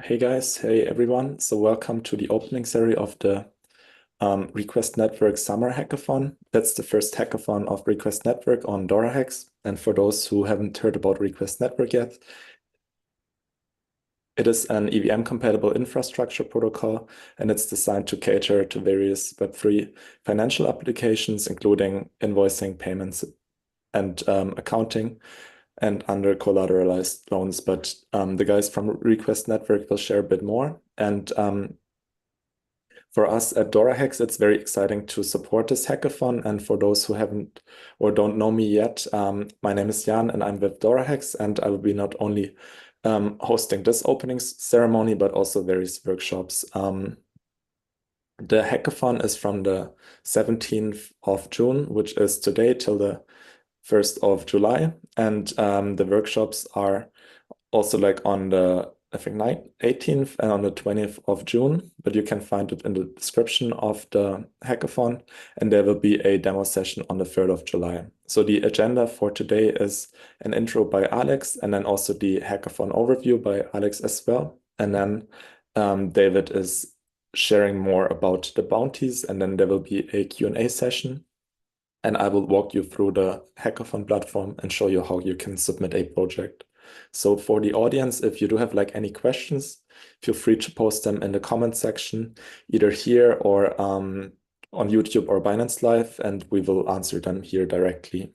Hey guys, hey everyone. So welcome to the opening ceremony of the Request Network Summer Hackathon. That's the first hackathon of Request Network on DoraHacks. And for those who haven't heard about Request Network yet, it is an EVM-compatible infrastructure protocol, and it's designed to cater to various Web3 financial applications, including invoicing, payments, and accounting, and under-collateralized loans. But the guys from Request Network will share a bit more. And for us at DoraHacks, it's very exciting to support this hackathon. And for those who haven't or don't know me yet, my name is Jan and I'm with DoraHacks, and I will be not only hosting this opening ceremony, but also various workshops. The hackathon is from the 17th of June, which is today, till the 1st of July. And the workshops are also like on the, I think, 18th and on the 20th of June, but you can find it in the description of the hackathon. And there will be a demo session on the 3rd of July. So the agenda for today is an intro by Alex, and then also the hackathon overview by Alex as well. And then David is sharing more about the bounties, and then there will be a Q&A session. And I will walk you through the hackathon platform and show you how you can submit a project. So for the audience, if you do have like any questions, feel free to post them in the comment section, either here or on YouTube or Binance Live, and we will answer them here directly.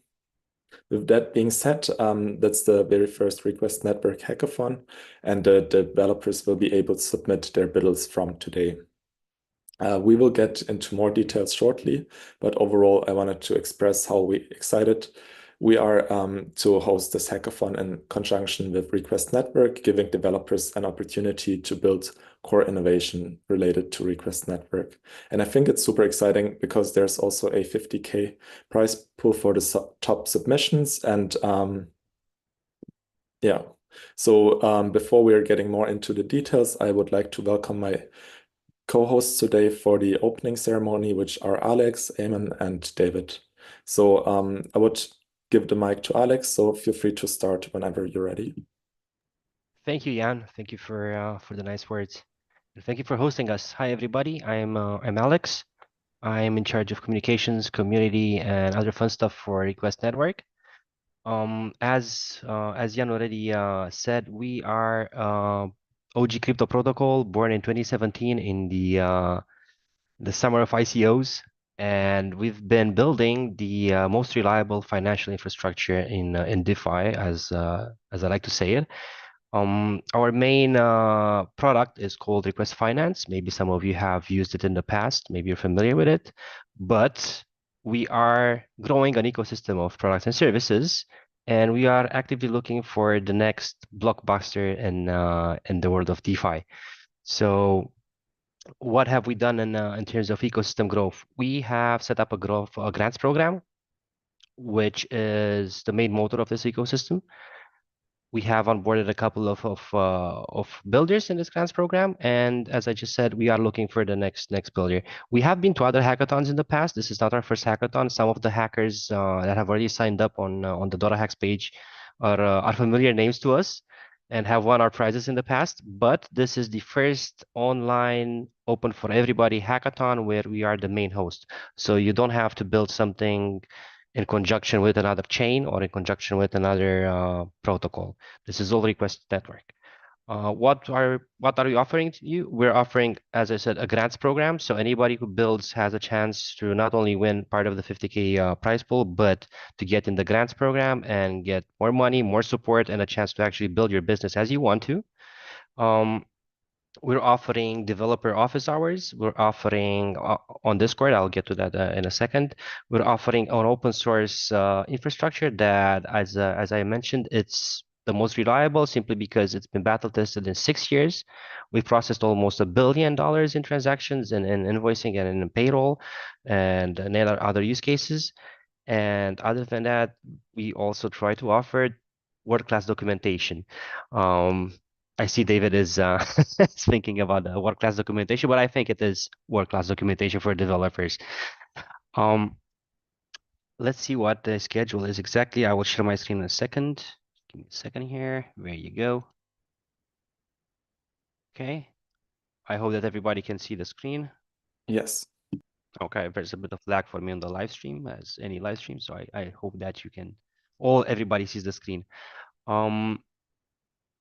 With that being said, that's the very first Request Network hackathon, and the developers will be able to submit their builds from today. We will get into more details shortly, but overall, I wanted to express how excited we are to host this hackathon in conjunction with Request Network, giving developers an opportunity to build core innovation related to Request Network. And I think it's super exciting because there's also a 50K prize pool for the top submissions. And yeah, so before we're getting more into the details, I would like to welcome my co-hosts today for the opening ceremony, which are Alex, Eamon, and David. So I would give the mic to Alex, so feel free to start whenever you're ready. Thank you, Jan. Thank you for the nice words. And thank you for hosting us. Hi, everybody. I'm Alex. I'm in charge of communications, community, and other fun stuff for Request Network. As Jan already said, we are OG crypto protocol, born in 2017 in the summer of ICOs, and we've been building the most reliable financial infrastructure in DeFi, as I like to say it. Our main product is called Request Finance. Maybe some of you have used it in the past. Maybe you're familiar with it, but we are growing an ecosystem of products and services, and we are actively looking for the next blockbuster in the world of DeFi. So what have we done in terms of ecosystem growth? We have set up a grants program, which is the main motor of this ecosystem. We have onboarded a couple of builders in this grants program, and as I just said, we are looking for the next builder. We have been to other hackathons in the past. This is not our first hackathon. Some of the hackers that have already signed up on the DoraHacks page are familiar names to us and have won our prizes in the past. But this is the first online open for everybody hackathon where we are the main host. So you don't have to build something in conjunction with another chain or in conjunction with another protocol. This is all Request Network. What are we offering to you? We're offering, as I said, a grants program. So anybody who builds has a chance to not only win part of the 50K prize pool, but to get in the grants program and get more money, more support, and a chance to actually build your business as you want to. We're offering developer office hours. We're offering on Discord, I'll get to that in a second. We're offering an open source infrastructure that, as I mentioned, it's the most reliable simply because it's been battle tested in 6 years. We've processed almost $1 billion in transactions in invoicing and in payroll and other use cases. And other than that, we also try to offer world-class documentation. I see David is thinking about the world-class documentation, but I think it is world-class documentation for developers. Let's see what the schedule is exactly. I will share my screen in a second. Give me a second here. There you go. Okay. I hope that everybody can see the screen. Yes. Okay, there's a bit of lag for me on the live stream, as any live stream. So I hope that you can, everybody sees the screen.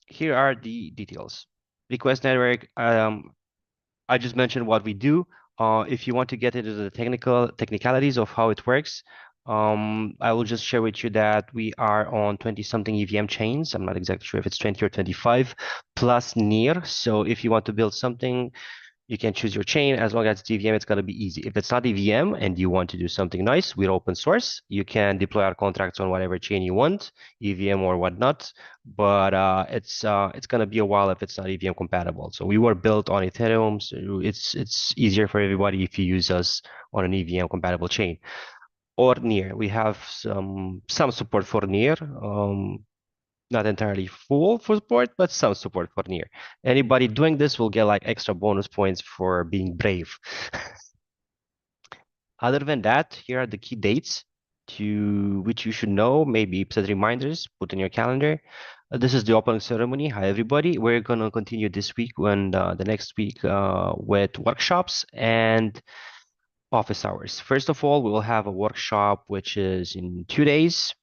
Here are the details. Request network. I just mentioned what we do. If you want to get into the technicalities of how it works, I will just share with you that we are on 20-something EVM chains. I'm not exactly sure if it's 20 or 25 plus near. So if you want to build something, you can choose your chain. As long as it's EVM, it's going to be easy. If it's not EVM and you want to do something nice, we're open source. You can deploy our contracts on whatever chain you want, EVM or whatnot. But it's going to be a while if it's not EVM compatible. So we were built on Ethereum, so it's easier for everybody if you use us on an EVM compatible chain or near. We have some support for near. Not entirely full for support, but some support for near. Anybody doing this will get like extra bonus points for being brave. Other than that, here are the key dates to which you should know, maybe set reminders, put in your calendar. This is the opening ceremony. Hi, everybody. We're going to continue this week and the next week with workshops and office hours. First of all, we will have a workshop which is in 2 days.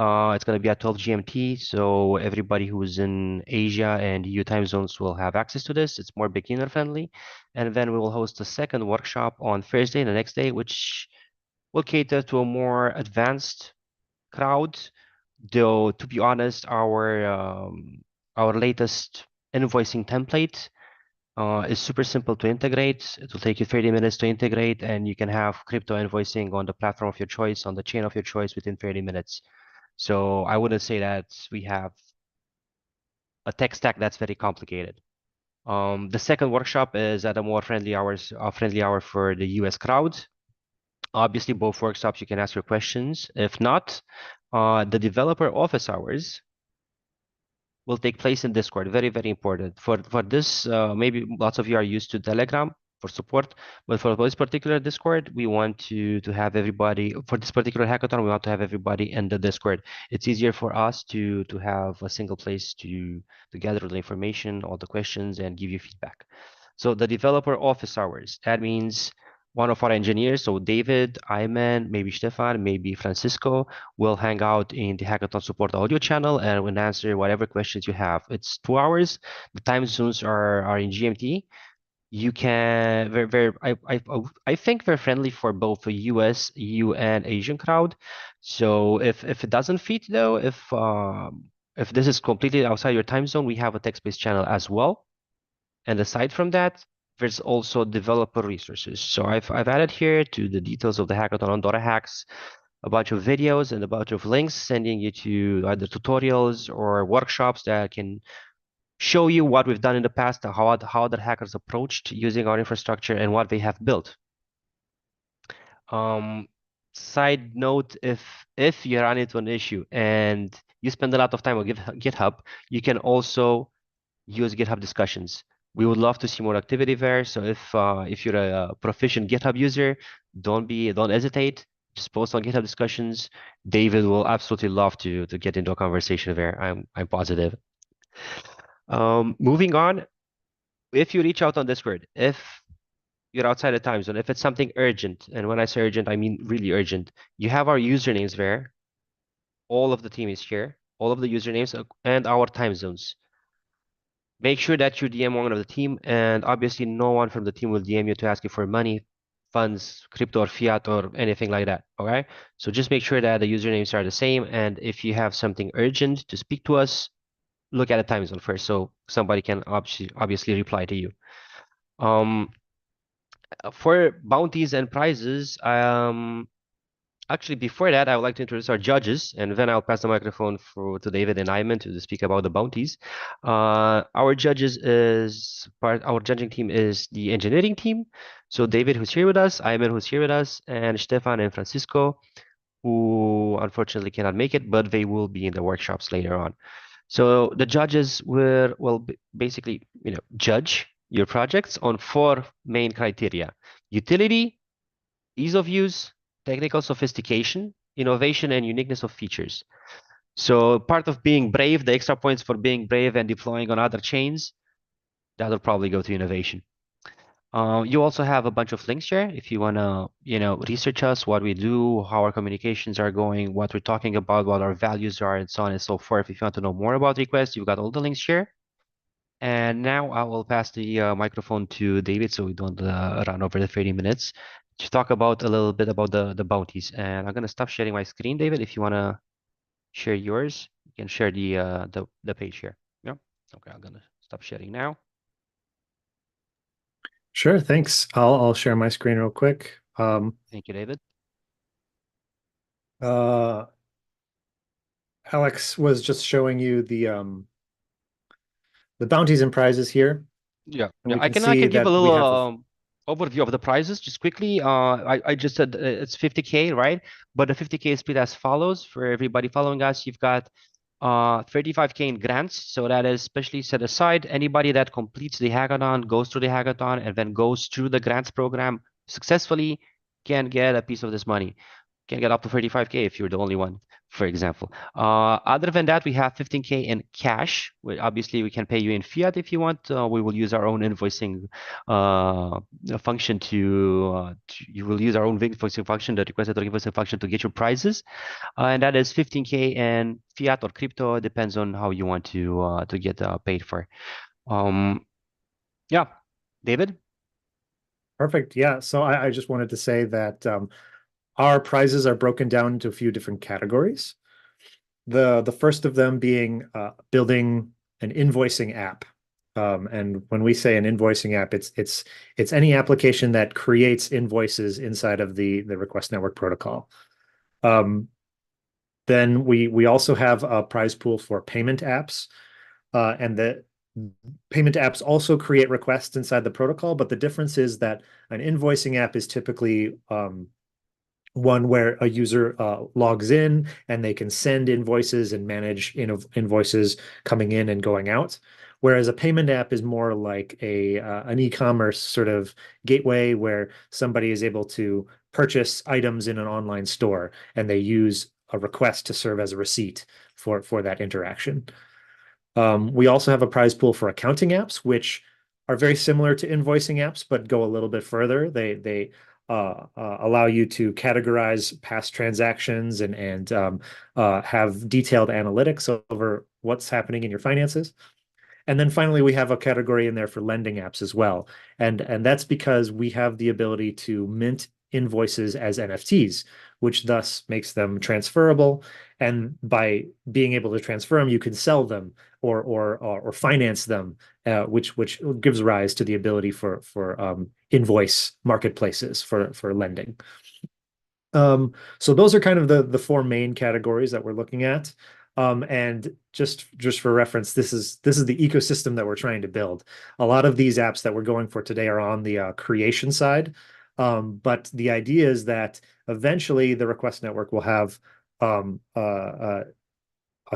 It's going to be at 12 GMT, so everybody who's in Asia and EU time zones will have access to this. It's more beginner friendly. And then we will host a second workshop on Thursday, the next day, which will cater to a more advanced crowd. Though, to be honest, our latest invoicing template is super simple to integrate. It will take you 30 minutes to integrate, and you can have crypto invoicing on the platform of your choice, on the chain of your choice within 30 minutes. So I wouldn't say that we have a tech stack that's very complicated. The second workshop is at a more friendly hour for the US crowd. Obviously, both workshops you can ask your questions. If not, the developer office hours will take place in Discord. Very, very important. For this, maybe lots of you are used to Telegram for support, but for this particular Discord, we want to have everybody, for this particular hackathon, we want to have everybody in the Discord. It's easier for us to have a single place to gather the information, all the questions, and give you feedback. So the developer office hours, that means one of our engineers, so David, Ayman, maybe Stefan, maybe Francisco, will hang out in the Hackathon support audio channel and will answer whatever questions you have. It's 2 hours. The time zones are in GMT. You can I think they're friendly for both the US, EU, and Asian crowd. So if it doesn't fit though, if this is completely outside your time zone, we have a text-based channel as well. And aside from that, there's also developer resources. So I've added here to the details of the hackathon on DoraHacks a bunch of videos and a bunch of links sending you to either tutorials or workshops that can show you what we've done in the past, how other hackers approached using our infrastructure and what they have built. Side note, if you run into an issue and you spend a lot of time on GitHub, you can also use GitHub discussions. We would love to see more activity there. So if you're a proficient GitHub user, don't hesitate. Just post on GitHub discussions. David will absolutely love to get into a conversation there. I'm positive. Moving on, if you reach out on Discord, if you're outside the time zone, if it's something urgent, and when I say urgent, I mean really urgent, you have our usernames there. All of the team is here, all of the usernames and our time zones. Make sure that you DM one of the team, and obviously no one from the team will DM you to ask you for money, funds, crypto or fiat or anything like that. Okay, so just make sure that the usernames are the same, and if you have something urgent to speak to us, look at the time zone first, so somebody can obviously reply to you. For bounties and prizes, actually, before that, I would like to introduce our judges, and then I'll pass the microphone to David and Ayman to speak about the bounties. Our judging team is the engineering team. So David, who's here with us, Ayman, who's here with us, and Stefan and Francisco, who unfortunately cannot make it, but they will be in the workshops later on. So the judges will basically, judge your projects on 4 main criteria: utility, ease of use, technical sophistication, innovation, and uniqueness of features. So part of being brave, the extra points for being brave and deploying on other chains, that'll probably go to innovation. You also have a bunch of links here if you want to, research us, what we do, how our communications are going, what we're talking about, what our values are, and so on and so forth. If you want to know more about requests, you've got all the links here. And now I will pass the microphone to David so we don't run over the 30 minutes to talk about a little bit about the bounties. And I'm going to stop sharing my screen, David. If you want to share yours, you can share the page here. Yeah. Okay, I'm going to stop sharing now. Sure, thanks. I'll share my screen real quick. Thank you, David. Uh, Alex was just showing you the bounties and prizes here, Yeah, and we I can can see give a that little we have overview of the prizes just quickly. I just said it's 50K, right? But the 50K is split as follows for everybody following us. You've got 35K in grants, so that is specially set aside. Anybody that completes the hackathon, goes through the hackathon, and then goes through the grants program successfully can get a piece of this money. Can get up to 35K if you're the only one, for example. Other than that, we have 15K in cash. Obviously, we can pay you in fiat if you want. We will use our own invoicing function you will use our own invoicing function, the requested invoicing function to get your prizes. And that is 15K in fiat or crypto. It depends on how you want to get paid for. Yeah, David? perfect. Yeah, so I just wanted to say that our prizes are broken down into a few different categories. The first of them being building an invoicing app. And when we say an invoicing app, it's any application that creates invoices inside of the request network protocol. Then we also have a prize pool for payment apps, and the payment apps also create requests inside the protocol. But the difference is that an invoicing app is typically one where a user logs in and they can send invoices and manage invoices coming in and going out. Whereas a payment app is more like an e-commerce sort of gateway where somebody is able to purchase items in an online store and they use a request to serve as a receipt for that interaction. We also have a prize pool for accounting apps, which are very similar to invoicing apps, but go a little bit further. They allow you to categorize past transactions and have detailed analytics over what's happening in your finances. And then finally, we have a category in there for lending apps as well. And that's because we have the ability to mint invoices as NFTs, which thus makes them transferable. And by being able to transfer them, you can sell them or finance them, which gives rise to the ability for invoice marketplaces for lending. So those are kind of the four main categories that we're looking at. And just for reference, this is the ecosystem that we're trying to build. A lot of these apps that we're going for today are on the creation side. But the idea is that eventually the request network will have a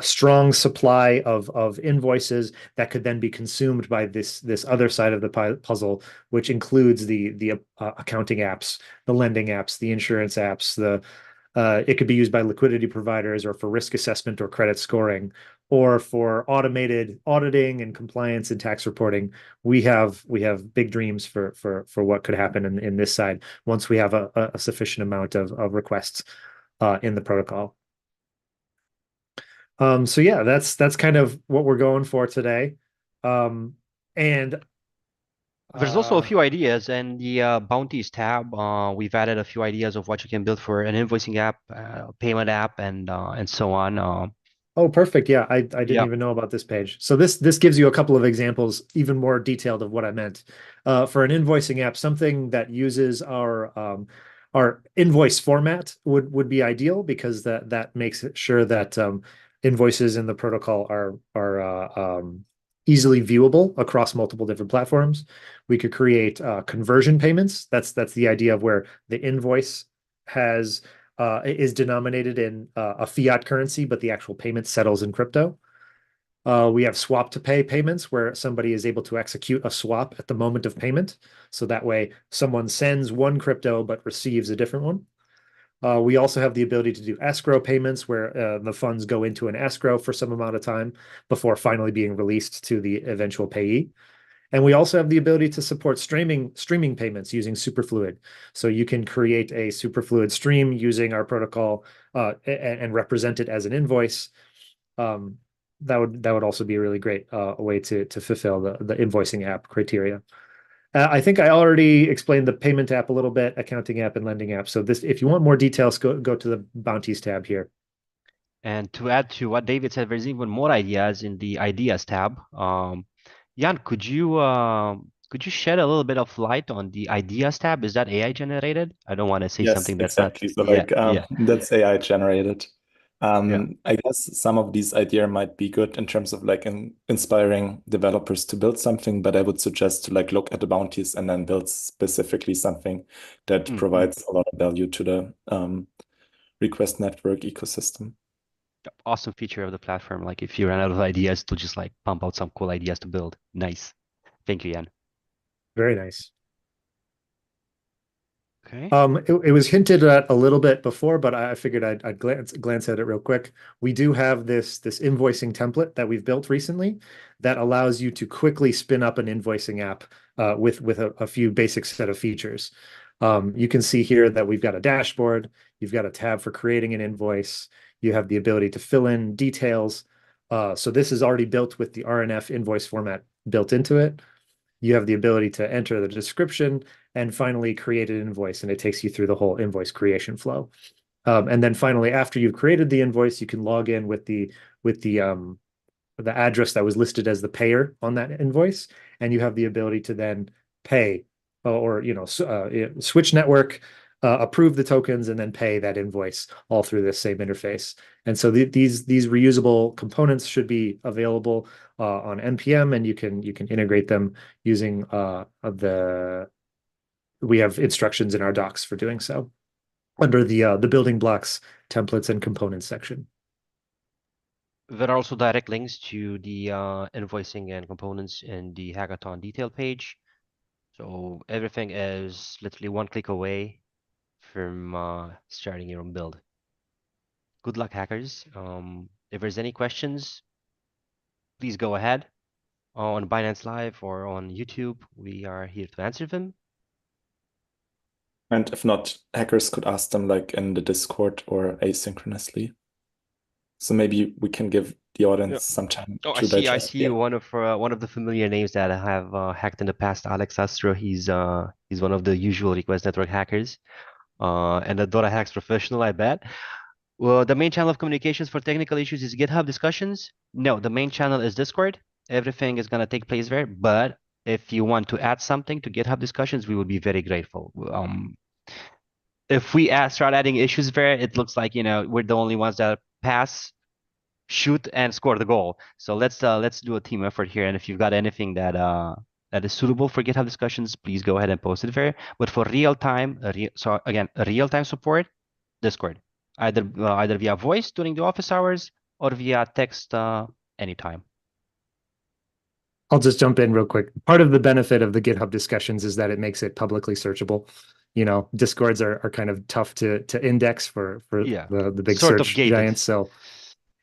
strong supply of invoices that could then be consumed by this other side of the puzzle, which includes the accounting apps, the lending apps, the insurance apps. It could be used by liquidity providers or for risk assessment or credit scoring, or for automated auditing and compliance and tax reporting. We have big dreams for what could happen in this side once we have a sufficient amount of requests in the protocol. So yeah, that's kind of what we're going for today. And There's also a few ideas in the bounties tab. We've added a few ideas of what you can build for an invoicing app, payment app, and so on. Oh, perfect. Yeah, I didn't Yeah. even know about this page. So this gives you a couple of examples, even more detailed of what I meant. For an invoicing app, something that uses our invoice format would be ideal because that makes it sure that invoices in the protocol are easily viewable across multiple different platforms. We could create conversion payments. That's the idea of where the invoice is denominated in a fiat currency, but the actual payment settles in crypto. We have swap to pay payments where somebody is able to execute a swap at the moment of payment. So that way someone sends one crypto but receives a different one. We also have the ability to do escrow payments where the funds go into an escrow for some amount of time before finally being released to the eventual payee. And we also have the ability to support streaming payments using Superfluid. So you can create a Superfluid stream using our protocol and represent it as an invoice. That would also be a really great way to fulfill the invoicing app criteria. I think I already explained the payment app a little bit, accounting app and lending app. So this, if you want more details, go to the bounties tab here. And to add to what David said, there's even more ideas in the ideas tab. Jan, could you shed a little bit of light on the ideas tab? Is that AI generated? I don't want to say Yes, something that's not. exactly. So Yeah, yeah. that's AI generated. Yeah. I guess some of these ideas might be good in terms of like inspiring developers to build something, but I would suggest to like look at the bounties and then build specifically something that provides a lot of value to the request network ecosystem. Awesome feature of the platform. Like if you run out of ideas, to just like pump out some cool ideas to build. Nice. Thank you, Jan. Very nice. Okay. It was hinted at a little bit before, but I figured I'd glance at it real quick. We do have this invoicing template that we've built recently that allows you to quickly spin up an invoicing app with a few basic set of features. You can see here that we've got a dashboard, you've got a tab for creating an invoice, you have the ability to fill in details. So this is already built with the RNF invoice format built into it. You have the ability to enter the description and finally create an invoice, and it takes you through the whole invoice creation flow. And then finally, after you've created the invoice, you can log in with the address that was listed as the payer on that invoice, and you have the ability to then pay or switch network, approve the tokens, and then pay that invoice all through this same interface. And so these reusable components should be available on npm, and you can integrate them using we have instructions in our docs for doing so under the building blocks, templates, and components section. There are also direct links to the invoicing and components in the Hackathon detail page. So everything is literally one click away from starting your own build. Good luck, hackers. If there's any questions, please go ahead on Binance Live or on YouTube. We are here to answer them. And if not, hackers could ask them like in the Discord or asynchronously. So maybe we can give the audience some time Oh, to digest. I see one of the familiar names that I have hacked in the past, Alex Astro. He's one of the usual request network hackers. And a DoraHacks professional, I bet. Well, the main channel of communications for technical issues is GitHub discussions. No, the main channel is Discord. Everything is gonna take place there. But if you want to add something to GitHub discussions, we would be very grateful. If we start adding issues there, it looks like we're the only ones that pass, shoot, and score the goal. So let's do a team effort here. And if you've got anything that is suitable for GitHub discussions, please go ahead and post it there. But for real time support, Discord, either via voice during the office hours or via text anytime. I'll just jump in real quick. Part of the benefit of the GitHub discussions is that it makes it publicly searchable. Discords are kind of tough to index for the big sort of search gated giants. So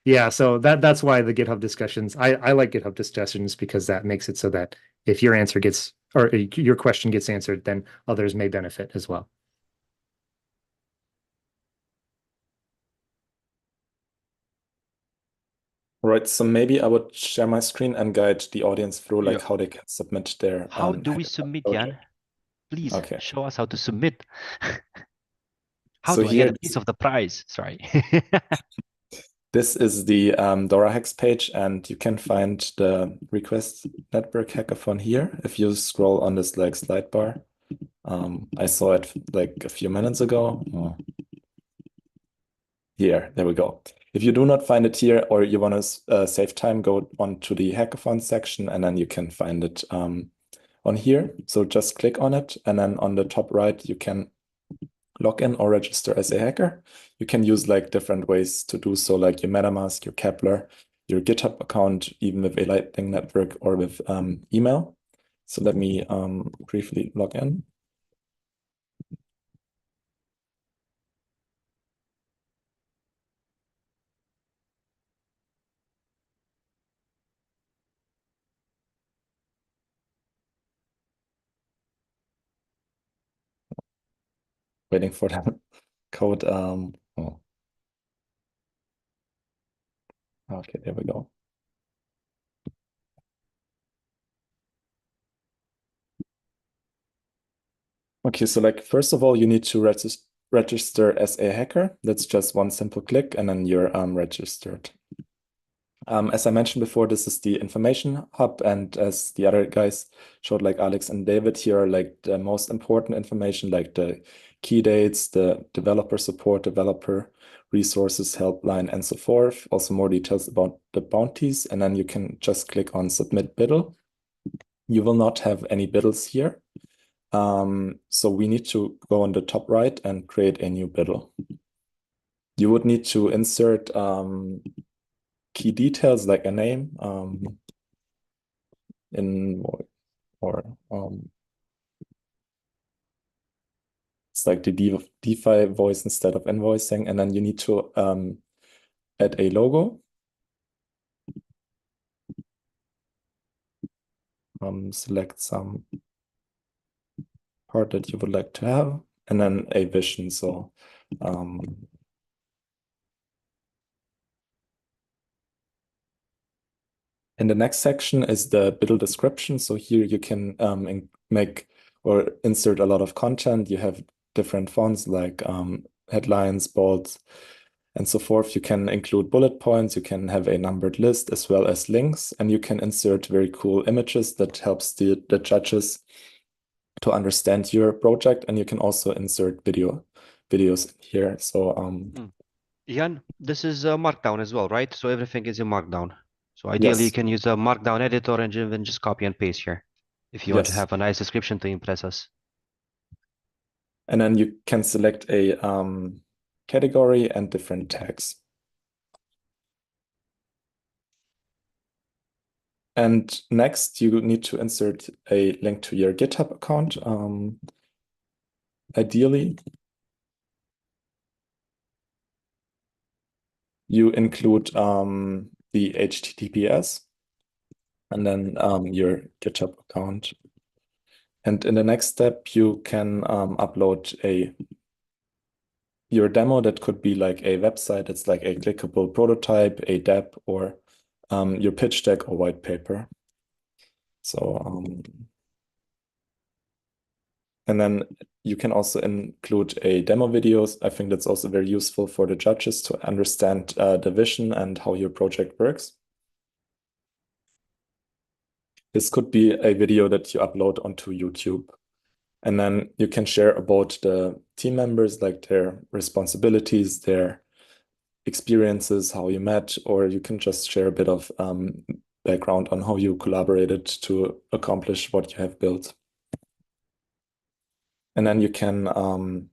yeah, so that's why the GitHub discussions. I like GitHub discussions because that makes it so that if your answer gets or your question gets answered, then others may benefit as well. Right, so maybe I would share my screen and guide the audience through like how they can submit their How do we hackathon submit, project. Jan? Please Okay. show us how to submit. How So do I get here, a piece of the prize? Sorry. this is the DoraHacks page, and you can find the request network hackathon here. If you scroll on this like slide bar, I saw it like a few minutes ago. Oh. Here, there we go. If you do not find it here or you want to save time, go on to the hackathon section and then you can find it on here. So just click on it, and then on the top right, you can log in or register as a hacker. You can use like different ways to do so, like your MetaMask, your Kepler, your GitHub account, even with a Lightning Network or with email. So let me briefly log in. waiting for the code. Oh. Okay, there we go. Okay, so like first of all, you need to register as a hacker. That's just one simple click, and then you're registered. As I mentioned before, this is the information hub, and as the other guys showed, like Alex and David here, are like the most important information, like the key dates, the developer support, developer resources, helpline, and so forth. Also more details about the bounties, and then you can just click on Submit Biddle. You will not have any biddles here. So we need to go on the top right and create a new biddle. You would need to insert key details like a name or it's like the DeFi voice instead of invoicing, and then you need to add a logo. Select some part that you would like to have, and then a vision. So in the next section is the biddle description. So here you can make or insert a lot of content. You have different fonts like headlines, bolds, and so forth. You can include bullet points. You can have a numbered list as well as links, and you can insert very cool images that helps the judges to understand your project. And you can also insert videos here. So Jan, this is Markdown as well, right? So everything is in Markdown. So ideally, you yes, can use a Markdown editor and then just copy and paste here if you want to yes. have a nice description to impress us. And then you can select a category and different tags. And next, you need to insert a link to your GitHub account. Ideally, you include the HTTPS and then your GitHub account. And in the next step, you can upload your demo. That could be like a website. It's like a clickable prototype, a dApp, or your pitch deck or white paper. So, and then you can also include a demo videos. I think that's also very useful for the judges to understand the vision and how your project works. This could be a video that you upload onto YouTube. And then you can share about the team members, like their responsibilities, their experiences, how you met, or you can just share a bit of background on how you collaborated to accomplish what you have built. And then you can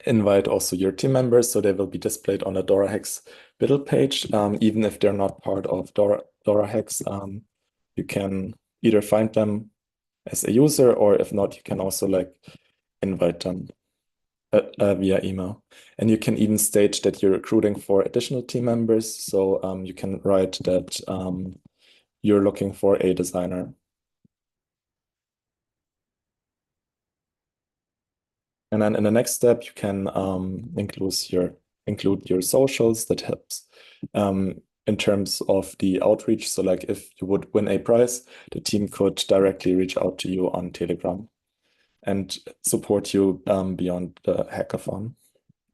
invite also your team members, so they will be displayed on the DoraHacks biddle page, even if they're not part of DoraHacks. You can either find them as a user, or if not, you can also like invite them via email. And you can even state that you're recruiting for additional team members. So you can write that you're looking for a designer. And then in the next step, you can include your socials. That helps in terms of the outreach. So like if you would win a prize, the team could directly reach out to you on Telegram and support you beyond the hackathon.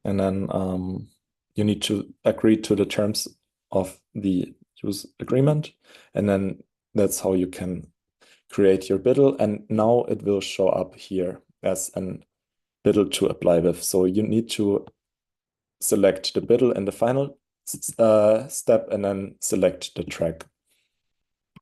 And then you need to agree to the terms of the use agreement. And then that's how you can create your biddle. And now it will show up here as an biddle to apply with. So you need to select the biddle in the final step and then select the track.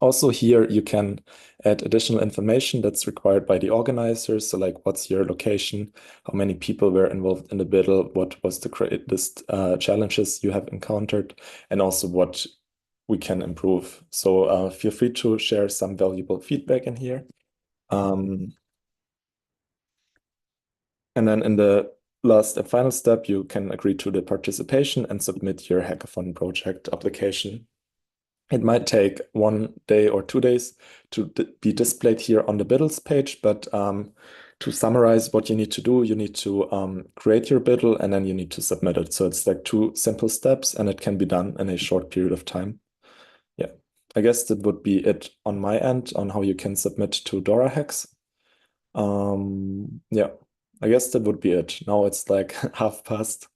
Also here you can add additional information that's required by the organizers. So like what's your location, how many people were involved in the biddle, what was the greatest challenges you have encountered, and also what we can improve. So feel free to share some valuable feedback in here. And then in the last and final step, you can agree to the participation and submit your hackathon project application. It might take 1 day or 2 days to be displayed here on the biddles page, but to summarize what you need to do, you need to create your bidle and then you need to submit it. So it's like 2 simple steps and it can be done in a short period of time. Yeah, I guess that would be it on my end on how you can submit to DoraHacks. Yeah, I guess that would be it. Now it's like 1:30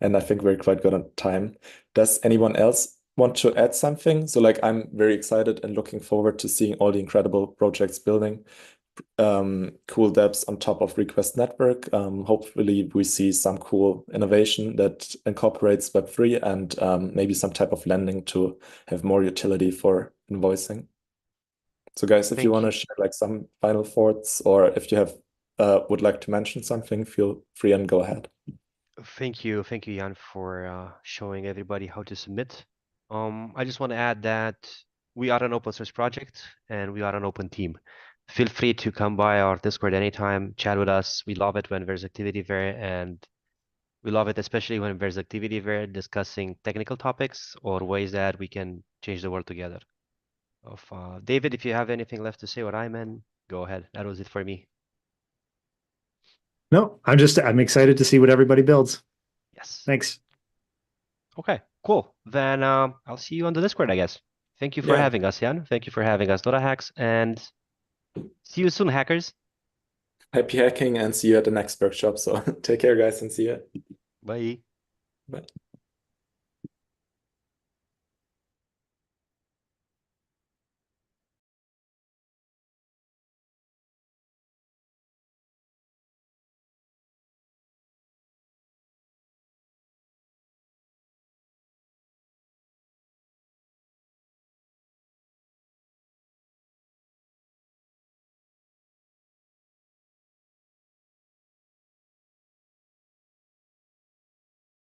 and I think we're quite good on time. Does anyone else want to add something? So like I'm very excited and looking forward to seeing all the incredible projects building. Cool dApps on top of request network. Hopefully we see some cool innovation that incorporates Web3 and maybe some type of lending to have more utility for invoicing. So guys, if you want to share like some final thoughts or if you have would like to mention something, feel free and go ahead. Thank you, Jan, for showing everybody how to submit. I just want to add that we are an open source project and we are an open team. Feel free to come by our Discord anytime, chat with us. We love it when there's activity there, and we love it especially when there's activity there discussing technical topics or ways that we can change the world together. David, if you have anything left to say what I'm in, go ahead. That was it for me. No, I'm excited to see what everybody builds. Yes. Thanks. Okay, cool. Then I'll see you on the Discord, I guess. Thank you for having us, Jan. Thank you for having us, DoraHacks, and see you soon, hackers. Happy hacking and see you at the next workshop. So take care, guys, and see you. Bye. Bye.